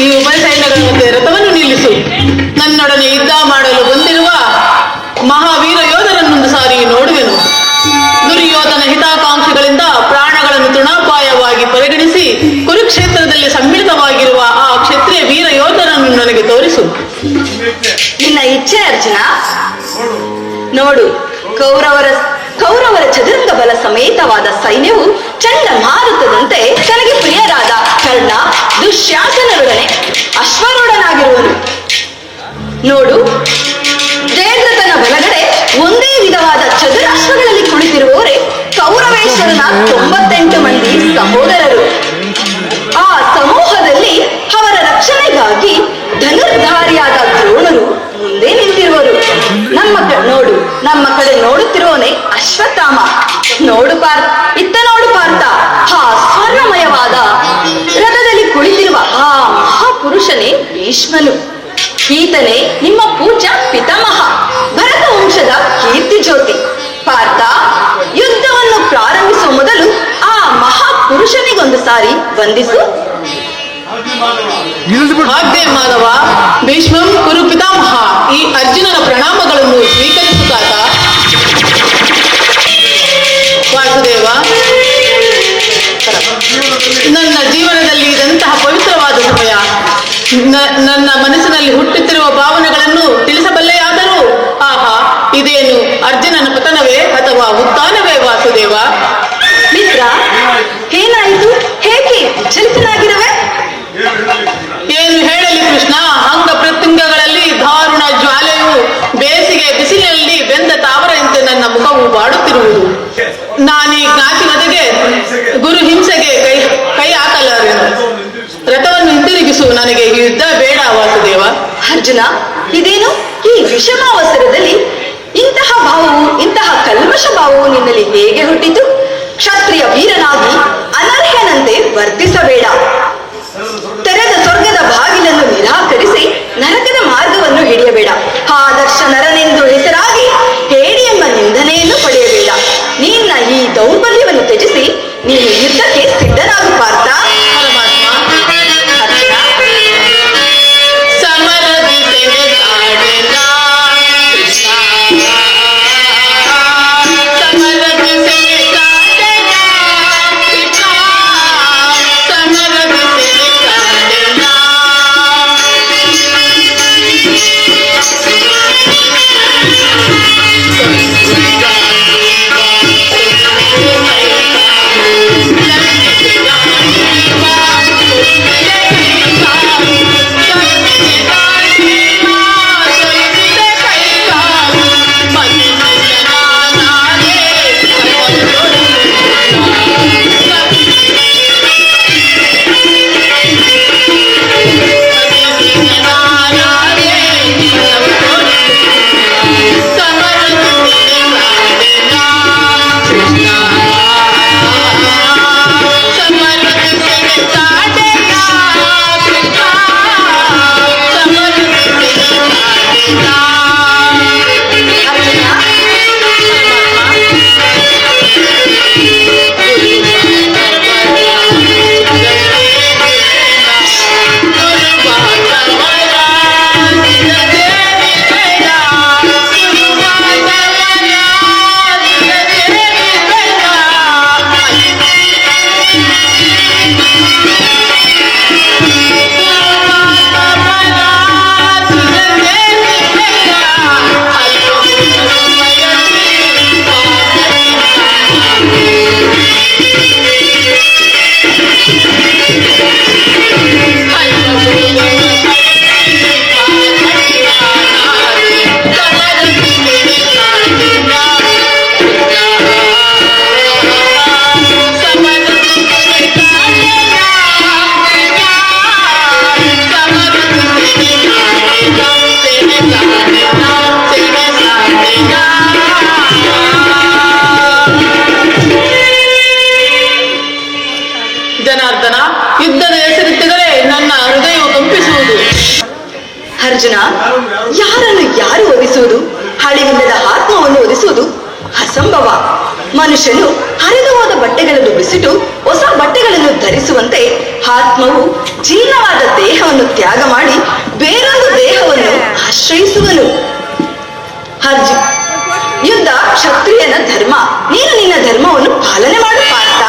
ಈ ಉಭಯ ಸೈನ್ಯಗಳ ಮಧ್ಯೆ ರಥವನ್ನು ನಿಲ್ಲಿಸು. ನನ್ನೊಡನೆ ಯುದ್ಧ ಮಾಡಲು ಬಂದಿರುವ ಮಹಾವೀರ ಯೋಧರನ್ನೊಂದು ಸಾರಿ ನೋಡುವೆನು. ದುರ್ಯೋಧನ ಹಿತಾಕಾಂಕ್ಷಿಗಳಿಂದ ಪ್ರಾಣಗಳನ್ನು ತೃಣಾಪಾಯವಾಗಿ ಪರಿಗಣಿಸಿ ಕುರುಕ್ಷೇತ್ರದಲ್ಲಿ ಸಮ್ಮಿಳಿತವಾಗಿರುವ ಆ ಕ್ಷತ್ರಿಯ ವೀರ ಯೋಧರನ್ನು ನನಗೆ ತೋರಿಸು. ನಿನ್ನ ಇಚ್ಛೆ ಅರ್ಜುನ. ನೋಡು, ಕೌರವರ ಚದುರಂಗ ಬಲ ಸಮೇತವಾದ ಸೈನ್ಯವು ಚಂಡಮಾರುತದಂತೆ ತನಗೆ ಪ್ರಿಯರಾದ ಕರ್ಣ ದುಶ್ಯಾಸನರೊಡನೆ ಅಶ್ವರೂಢನಾಗಿರುವನು. ನೋಡು, ಜಯದ್ರಥನ ಬಲಗಡೆ ಒಂದೇ ವಿಧವಾದ ಚದುರಾಶ್ವಗಳಲ್ಲಿ ಕುಳಿತಿರುವವರೇ ಕೌರವೇಶ್ವರನ 98 ಮಂದಿ ಸಹೋದರರು. ಆ ಸಮೂಹದಲ್ಲಿ ಅವರ ರಕ್ಷಣೆಗಾಗಿ ಧನುರ್ಧಾರಿಯಾದ ದ್ರೋಣರು ಮುಂದೆ ನಿಂತಿರುವರು. ನಮ್ಮ ಕಡೆ ನೋಡುತ್ತಿರುವವನೇ ಅಶ್ವತ್ಥಾಮ. ನೋಡು ಪಾರ್ಥ, ಆ ಸ್ವರ್ಣಮಯವಾದ ರಥದಲ್ಲಿ ಕುಳಿತಿರುವ ಆ ಮಹಾಪುರುಷನೇ ಭೀಷ್ಮನು. ಈತನೇ ನಿಮ್ಮ ಪೂಜ್ಯ ಪಿತಾಮಹ, ಭರತ ವಂಶದ ಕೀರ್ತಿ ಜ್ಯೋತಿ. ಪಾರ್ಥ, ಯುದ್ಧವನ್ನು ಪ್ರಾರಂಭಿಸುವ ಮೊದಲು ಆ ಮಹಾಪುರುಷನಿಗೊಂದು ಸಾರಿ ವಂದಿಸು. ಆಜ್ಞೆ ಮಾಧವ. ಭೀಷ್ಮಂ ಕುರು ಪಿತಾಮಹ. ಈ ಅರ್ಜುನನ ಪ್ರಣಾಮಗಳನ್ನು ಸ್ವೀಕರಿಸುತ್ತಾತ. ವಾಸುದೇವ, ನನ್ನ ಜೀವನದಲ್ಲಿ ಇದಂತಹ ಪವಿತ್ರವಾದ ಸಮಯ. ನನ್ನ ಮನಸ್ಸಿನಲ್ಲಿ ಹುಟ್ಟುತ್ತಿರುವ ಭಾವನೆಗಳನ್ನು ತಿಳಿಸಬಲ್ಲೆಯಾದರೂ ಆಹಾ, ಇದೇನು ಅರ್ಜುನನ ಪತನವೇ ಅಥವಾ ಉತ್ಥಾನವೇ ವಾಸುದೇವ? ಮಿತ್ರ, ಏನಾಯಿತು? ಹೇಗೆ ವಿಚಲಿತನಾಗಿರುವೆ? ಏನು ಹೇಳಲಿ ಕೃಷ್ಣ, ಅಂಗ ಪ್ರತ್ಯಂಗಗಳಲ್ಲಿ ದಾರುಣ ಜ್ವಾಲೆಯು ಬೇಸಿಗೆ ಬಿಸಿಲಿನಲ್ಲಿ ಬೆಂದ ತಾವರಂತೆ ನನ್ನ ಮುಖವು ಬಾಡುತ್ತಿರುವುದು. ನಾನೀ ಜ್ಞಾತಿವದೆಗೆ ಗುರು ಹಿಂಸೆಗೆ ಕೈ ಹಾಕಲಾರೆನು. ರಥವನ್ನು ಹಿಂದಿರುಗಿಸು, ನನಗೆ ಯುದ್ಧ ಬೇಡ ವಾಸುದೇವ. ಅರ್ಜುನ, ಇದೇನು ಈ ವಿಷಮಾವಸರದಲ್ಲಿ ಇಂತಹ ಕಲ್ಮಶ ಭಾವವು ನಿನ್ನಲ್ಲಿ ಹೇಗೆ ಹುಟ್ಟಿತು? ಕ್ಷತ್ರಿಯ ವೀರನಾಗಿ ಅನರ್ಹನಂತೆ ವರ್ತಿಸಬೇಡ. ತೆರೆದ ಸ್ವರ್ಗದ ಬಾಗಿಲನ್ನು ನಿರಾಕರಿಸಿ ನರಕದ ಮಾರ್ಗವನ್ನು ಹಿಡಿಯಬೇಡ. ಆದರ್ಶ ನರನೆಂದು ಹೆಸರಾಗಿ ಹೇಳಿ ಎಂಬ ನಿಂದನೆಯನ್ನು ಪಡೆಯಬೇಡ. ನಿನ್ನ ಈ ದೌರ್ಬಲ್ಯವನ್ನು ತ್ಯಜಿಸಿ ನೀನು ಯುದ್ಧಕ್ಕೆ ಸಿದ್ಧನಾಗು ಪಾರ್ಥ. ಅರ್ಜುನ, ಯಾರನ್ನು ಯಾರು ಒದಿಸುವುದು? ಹಳಿವಿಲ್ಲದ ಆತ್ಮವನ್ನು ಒದಿಸುವುದು ಅಸಂಭವ. ಮನುಷ್ಯನು ಹರಿದು ಹೋದ ಬಟ್ಟೆಗಳನ್ನು ಬಿಸಿಟು ಹೊಸ ಬಟ್ಟೆಗಳನ್ನು ಧರಿಸುವಂತೆ ಆತ್ಮವು ಜೀರ್ಣವಾದ ದೇಹವನ್ನು ತ್ಯಾಗ ಮಾಡಿ ಬೇರೊಂದು ದೇಹವನ್ನು ಆಶ್ರಯಿಸುವನು. ಯುದ್ಧ ಕ್ಷತ್ರಿಯನ ಧರ್ಮ. ನೀನು ನಿನ್ನ ಧರ್ಮವನ್ನು ಪಾಲನೆ ಮಾಡು ಪಾರ್ಥ.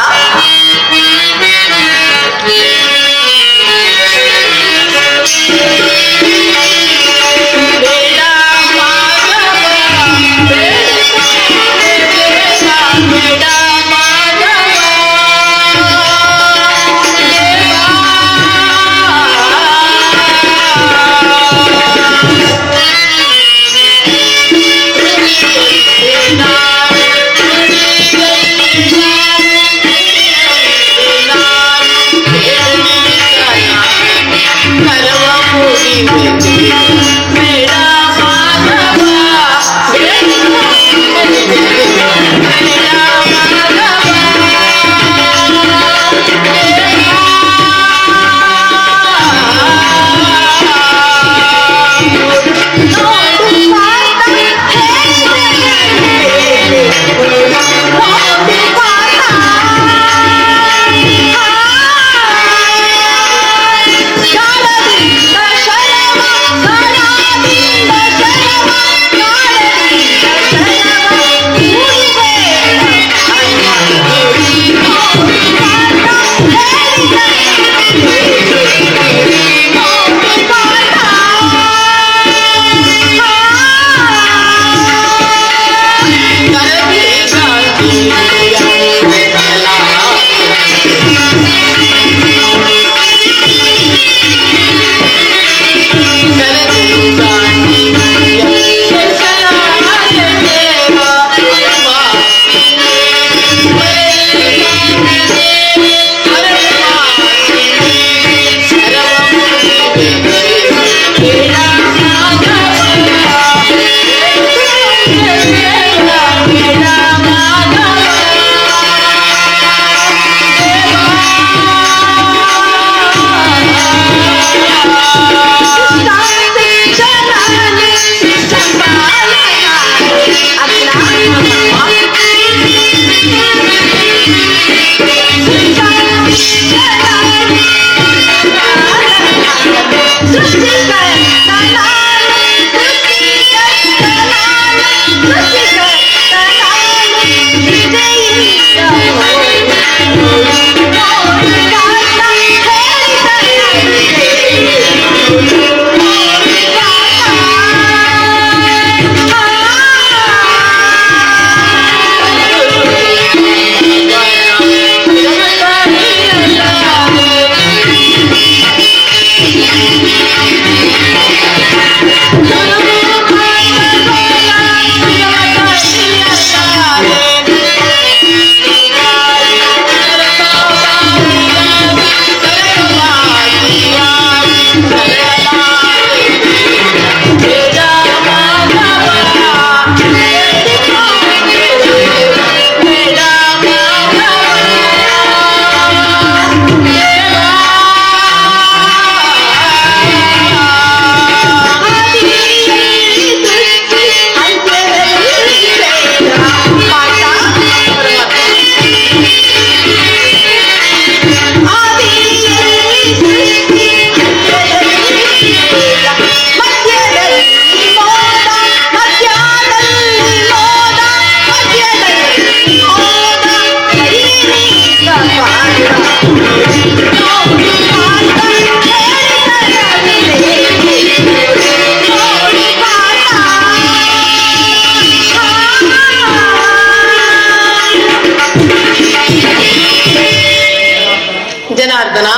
ಜನಾರ್ದನ,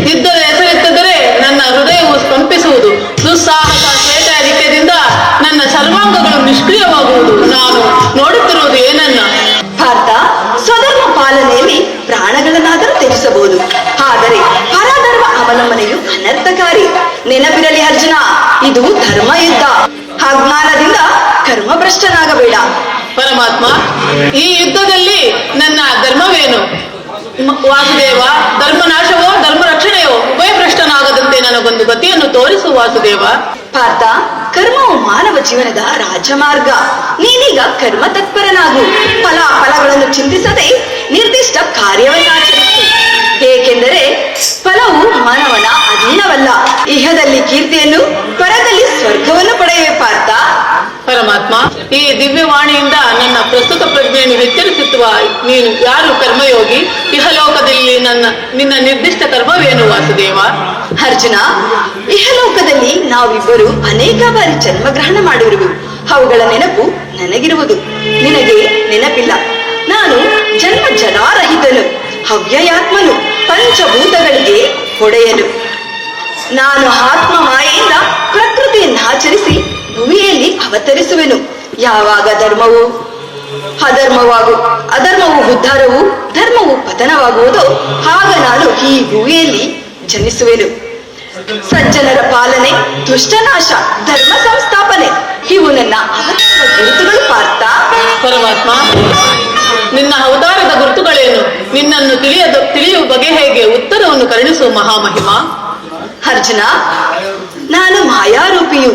ಯುದ್ಧದ ಹೆಸರೆತ್ತಿದ್ದರೆ ನನ್ನ ಹೃದಯವು ಕಂಪಿಸುವುದು. ದುಸ್ಸಾಹಸ ಶ್ವೇತಾಧಿಕ್ಯದಿಂದ ನನ್ನ ಸರ್ವಾಂಗಗಳು ನಿಷ್ಕ್ರಿಯವಾಗುವುದು. ನಾನು ನೋಡುತ್ತಿರುವುದು ಏನನ್ನ? ಪಾರ್ಥ, ಸ್ವಧರ್ಮ ಪಾಲನೆಯಲ್ಲಿ ಪ್ರಾಣಗಳನ್ನಾದರೂ ತ್ಯಜಿಸಬಹುದು, ಆದರೆ ಪರಧರ್ಮ ಅವಲಂಬನೆಯು ಅನರ್ಥಕಾರಿ. ನೆನಪಿರಲಿ ಅರ್ಜುನ, ಇದು ಧರ್ಮ ಯುದ್ಧ. ಅಜ್ಞಾನದಿಂದ ಕರ್ಮಭ್ರಷ್ಟನಾಗಬೇಡ. ಪರಮಾತ್ಮ, ಈ ಯುದ್ಧದಲ್ಲಿ ನನ್ನ ಧರ್ಮವೇನು? ವಾಸುದೇವ, ಧರ್ಮನಾಶವೋ ಧರ್ಮ ರಕ್ಷಣೆಯೋ ಉಭಯಭ್ರಷ್ಟನಾಗದಂತೆ ನನಗೊಂದು ಗತಿಯನ್ನು ತೋರಿಸು ವಾಸುದೇವ. ಪಾರ್ಥ, ಕರ್ಮವು ಮಾನವ ಜೀವನದ ರಾಜಮಾರ್ಗ. ನೀನೀಗ ಕರ್ಮ ತತ್ಪರನಾಗು. ಫಲಗಳನ್ನು ಚಿಂತಿಸದೆ ನಿರ್ದಿಷ್ಟ ಕಾರ್ಯವನ್ನಾಚರಿಸು. ಏಕೆಂದರೆ ಫಲವು ಮಾನವನ ಅಧೀನವಲ್ಲ. ಇಹದಲ್ಲಿ ಕೀರ್ತಿಯನ್ನು, ಪರದಲ್ಲಿ ಸ್ವರ್ಗವನ್ನು ಪಡೆಯುವೆ ಪಾರ್ಥ. ಪರಮಾತ್ಮ, ಈ ದಿವ್ಯವಾಣಿಯಿಂದ ನನ್ನ ಪ್ರಸ್ತುತ ಪ್ರಜ್ಞೆಯನ್ನು ಎಚ್ಚರಿಸುತ್ತುವ ನೀನು ಯಾರು ಕರ್ಮಯೋಗಿ? ಇಹಲೋಕದಲ್ಲಿ ನಿನ್ನ ನಿರ್ದಿಷ್ಟ ಕರ್ಮವೇನು ವಾಸುದೇವ? ಅರ್ಜುನ, ಇಹಲೋಕದಲ್ಲಿ ನಾವಿಬ್ಬರು ಅನೇಕ ಬಾರಿ ಜನ್ಮಗ್ರಹಣ ಮಾಡಿರುವೆವು. ಅವುಗಳ ನೆನಪು ನನಗಿರುವುದು, ನಿನಗೆ ನೆನಪಿಲ್ಲ. ನಾನು ಜನ್ಮ ಜಲಾರಹಿತನು, ಅವ್ಯಯಾತ್ಮನು, ಪಂಚಭೂತಗಳಿಗೆ ಒಡೆಯನು. ನಾನು ಆತ್ಮ ಮಾಯೆಯಿಂದ ಪ್ರಕೃತಿಯನ್ನು ಆಚರಿಸಿ ಭೂಮಿಯಲ್ಲಿ ಅವತರಿಸುವೆನು. ಯಾವಾಗ ಅಧರ್ಮವು ಉದ್ಧಾರವು, ಧರ್ಮವು ಪತನವಾಗುವುದೋ ಆಗ ನಾನು ಈ ಭೂಮಿಯಲ್ಲಿ ಜನಿಸುವೆನು. ಸಜ್ಜನರ ಪಾಲನೆ, ದುಷ್ಟನಾಶ, ಧರ್ಮ ಸಂಸ್ಥಾಪನೆ ಇವು ನನ್ನ ಅವತಾರದ ಗುರುತುಗಳು ಪಾರ್ಥ. ಪರಮಾತ್ಮ, ನಿನ್ನ ಅವತಾರದ ಗುರುತುಗಳೇನು? ನಿನ್ನನ್ನು ತಿಳಿಯುವ ಬಗೆ ಹೇಗೆ? ಉತ್ತರವನ್ನು ಕರುಣಿಸುವ ಮಹಾಮಹಿಮ. ಅರ್ಜುನ, ನಾನು ಮಾಯಾರೂಪಿಯು.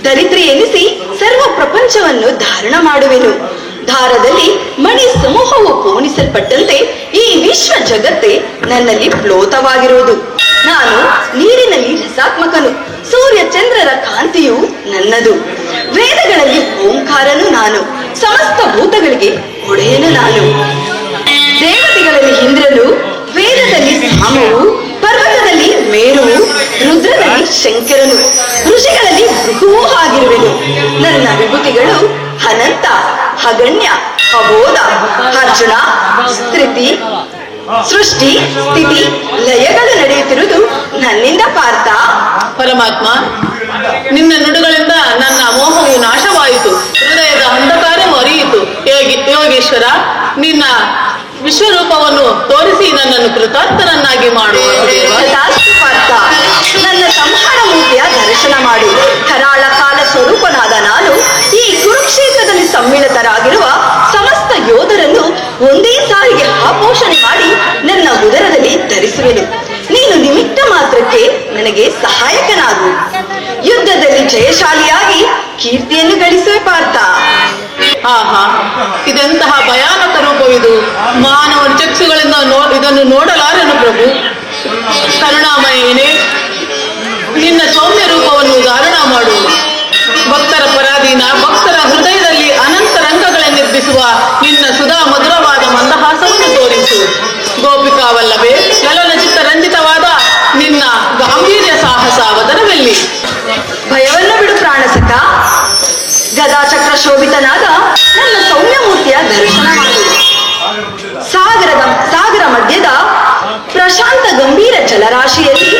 ದರಿದ್ರಿ ಎನಿಸಿ ಸರ್ವ ಪ್ರಪಂಚವನ್ನು ಧಾರಣ ಮಾಡುವೆನು. ದಾರದಲ್ಲಿ ಮಣಿ ಸಮೂಹವು ಪೋಣಿಸಲ್ಪಟ್ಟಂತೆ ಈ ವಿಶ್ವ ಜಗತ್ತೇ ನನ್ನಲ್ಲಿ ಪ್ಲೋತವಾಗಿರುವುದು. ನಾನು ನೀರಿನಲ್ಲಿ ರಸಾತ್ಮಕನು, ಸೂರ್ಯ ಚಂದ್ರರ ಕಾಂತಿಯು ನನ್ನದು. ವೇದಗಳಲ್ಲಿ ಓಂಕಾರನು ನಾನು, ಸಮಸ್ತ ಭೂತಗಳಿಗೆ ಒಡೆಯನು ನಾನು. ದೇವತೆಗಳಲ್ಲಿ ಇಂದ್ರನು, ವೇದದಲ್ಲಿ ಸಾಮವು, ಪರ್ವತದಲ್ಲಿ ಮೇರುವು, ರುದ್ರನಲ್ಲಿ ಶಂಕರನು, ಋಷಿಗಳಲ್ಲಿ ಭೃಗುವೂ ಆಗಿರುವೆನು. ನನ್ನ ವಿಭೂತಿಗಳು ಅನಂತ, ಅಗಣ್ಯ, ಅಬೋಧ. ಅರ್ಜುನ, ಸೃಷ್ಟಿ ಸ್ಥಿತಿ ಲಯಗಳು ನಡೆಯುತ್ತಿರುವುದು ನನ್ನಿಂದ ಪಾರ್ಥ. ಪರಮಾತ್ಮ, ನಿನ್ನ ನುಡಿಗಳಿಂದ ನನ್ನ ಮೋಹವು ನಾಶವಾಯಿತು, ಹೃದಯದ ಅಂಧಕಾರವು ಅರಿಯಿತು. ಯೋಗೇಶ್ವರ, ನಿನ್ನ ವಿಶ್ವರೂಪವನ್ನು ತೋರಿಸಿ ನನ್ನನ್ನು ಕೃತಾರ್ಥನನ್ನಾಗಿ ಮಾಡುವ ಪಾರ್ಥ. ನನ್ನ ಸಂಹಾರ ಮೂರ್ತಿಯ ದರ್ಶನ ಮಾಡು. ಕರಾಳ ಕಾಲ ಸ್ವರೂಪನಾದ ನಾನು ಈ ಕುರುಕ್ಷೇತ್ರದಲ್ಲಿ ಸಮ್ಮಿಳಿತರಾಗಿರುವ ಸಮಸ್ತ ಯೋಧರನ್ನು ಒಂದೇ ಸಾರಿಗೆ ಆಪೋಷಣೆ ಮಾಡಿ ನನ್ನ ಉದರದಲ್ಲಿ ಧರಿಸುವೆನು. ನೀನು ನಿಮಿತ್ತ ಮಾತ್ರಕ್ಕೆ ನನಗೆ ಸಹಾಯಕನಾಗು. ಯುದ್ಧದಲ್ಲಿ ಜಯಶಾಲಿಯಾಗಿ ಕೀರ್ತಿಯನ್ನು ಗಳಿಸುವೆ ಪಾರ್ಥ. ಆಹಾ, ಇದೆಂತಹ ಭಯಾನಕ ರೂಪವಿದು! ಮಾನವ ಚಕ್ಷುಗಳಿಂದ ಇದನ್ನು ನೋಡಲಾರನು ಪ್ರಭು. ಕರುಣಾಮಯನೇ, ನಿನ್ನ ಸೌಮ್ಯ ರೂಪವನ್ನು ಧಾರಣ ಮಾಡು. ಭಕ್ತರ ಪರಾಧೀನ, ಭಕ್ತರ ಹೃದಯದಲ್ಲಿ ಅನಂತ ರಂಗಗಳನ್ನೆಬ್ಬಿಸುವ ನಿನ್ನ ಸುಧಾ ಮಧುರವಾದ ಮಂದಹಾಸವನ್ನು ತೋರಿಸು. ಗೋಪಿಕಾವಲ್ಲವೇ, ಲಲನಚಿತ್ತ ರಂಜಿತವಾದ ನಿನ್ನ ಗಾಂಭೀರ್ಯ ಸಾಹಸ ಅವತರವೆಲ್ಲಿ? ಭಯವನ್ನು ಬಿಡು ಪ್ರಾಣಸಕ. ಗದಾಚಕ್ರ ಶೋಭಿತನಾದ ನನ್ನ ಸೌಮ್ಯ ಮೂರ್ತಿಯ ದರ್ಶನ ಮಾಡು. ಸಾಗರ ಮಧ್ಯದ ಪ್ರಶಾಂತ ಗಂಭೀರ ಜಲರಾಶಿಯಲ್ಲಿ